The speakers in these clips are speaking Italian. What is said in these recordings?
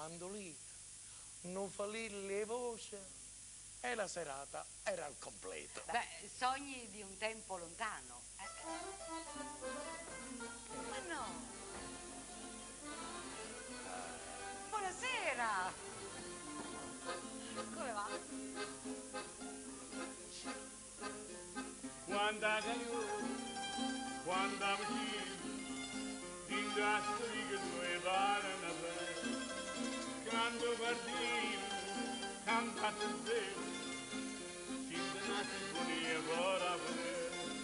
mandolina, non falì le voci e la serata era al completo. Beh, sogni di un tempo lontano. Ma no. Buonasera. Come va? Quando amici ringrazio che due parlano bene, quando guardino cantate bene, ci donate buoni ora bene,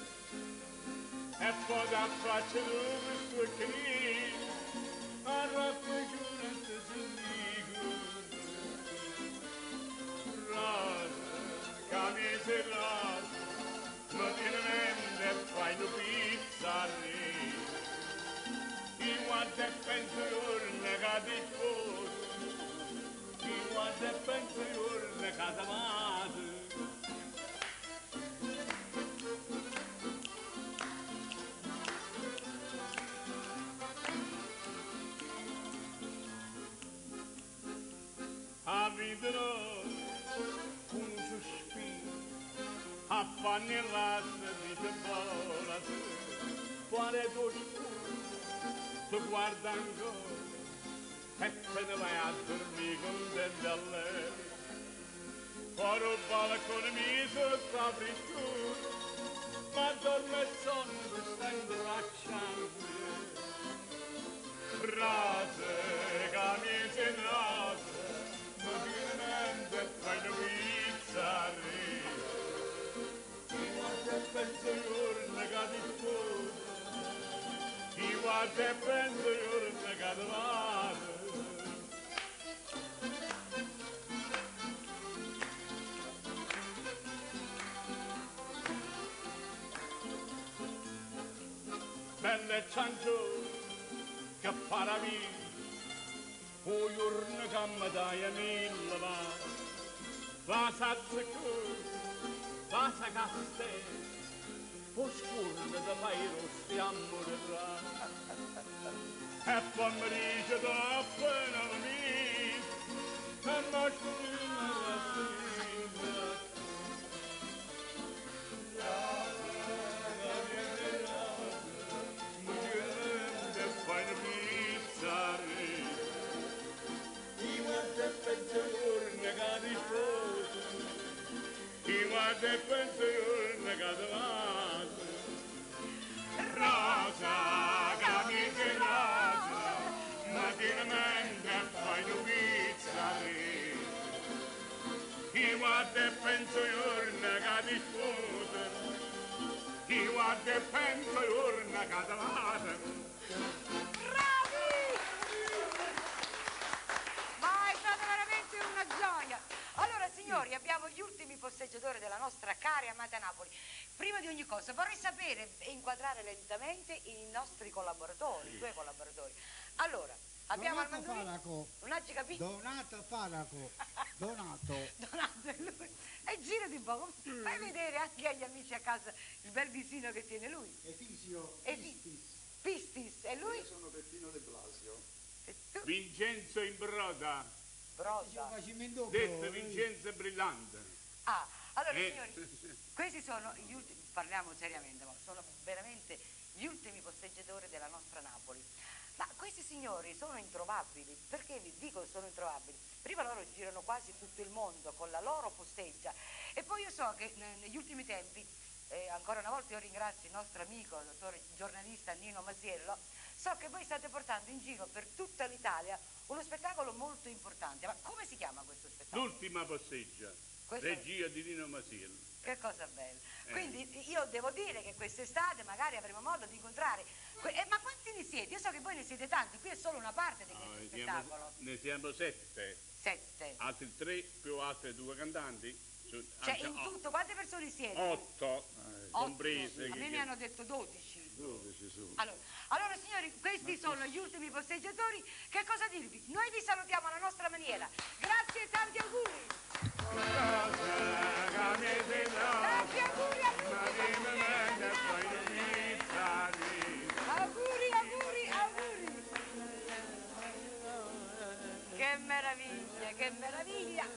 e poi da faccia dove sto che a raffigurante giudico, rosa, camicia rosa, ma finalmente fai una pizzarri. Chi guarda e pensa torna che ti sposo, chi guarda e pensa torna che ti amate. A vita con un sospiro, appannellata di te vola, quale tuo scuro, tu guarda ancora e te ne vai a dormire contento a lei. Fuori il balcone mi sotto a frittura, ma dorme e sonno ti sta imbracciando. Rose, camicie rose, ma finalmente fai una pizzarri. Chi guarda e pensa giorno che ti sposa, chi guarda e pensa giorno che ti amate. Belle ciancio che paravi, o giorno che mi dai a mille mani, va sazzacco, va saccaste, o scurne da fai rosti a morire. E poi mi dice troppo non mi, e mi scurne la sigla. Fai una pizzarri, chi guarda e pensa giorno che ti sposa, chi guarda e pensa giorno che ti amate. Rosa, camicia rosa, mattinamente fai una pizzarri, chi guarda e pensa giorno che ti sposa, chi guarda e pensa giorno che ti amate. Signori, abbiamo gli ultimi posseggiatori della nostra cara e amata Napoli. Prima di ogni cosa vorrei sapere e inquadrare lentamente i nostri collaboratori, i tuoi collaboratori. Allora, abbiamo al mandolino. Non hai capito? Donato Faraco. Donato. Donato è lui. E girati un po', fai vedere anche agli amici a casa il bel visino che tiene lui. Efisio Pistis. Pistis, e lui? Io sono Peppino De Blasio. E tu? Vincenzo in broda. Broda. Detto Vincenzo Brillante. Ah, allora signori, questi sono gli ultimi, parliamo seriamente, ma sono veramente gli ultimi posseggiatori della nostra Napoli. Ma questi signori sono introvabili, perché vi dico che sono introvabili? Prima loro girano quasi tutto il mondo con la loro posteggia e poi io so che negli ultimi tempi, ancora una volta io ringrazio il nostro amico, il dottore giornalista Nino Masiello, so che voi state portando in giro per tutta l'Italia uno spettacolo molto importante. Ma come si chiama questo spettacolo? L'ultima passeggia, regia di Nino Masiello. Che cosa bella. Quindi io devo dire che quest'estate magari avremo modo di incontrare. Ma quanti ne siete? Io so che voi ne siete tanti, qui è solo una parte di questo spettacolo. Ne siamo 7. 7. Altri 3 più altre 2 cantanti. Cioè in tutto quante persone siete? 8, comprese. A me ne hanno detto 12. 12 su. Allora signori, questi sono gli ultimi posseggiatori. Che cosa dirvi? Noi vi salutiamo alla nostra maniera. Grazie e tanti auguri. Tanti auguri a tutti. Auguri, auguri, auguri. Che meraviglia, che meraviglia.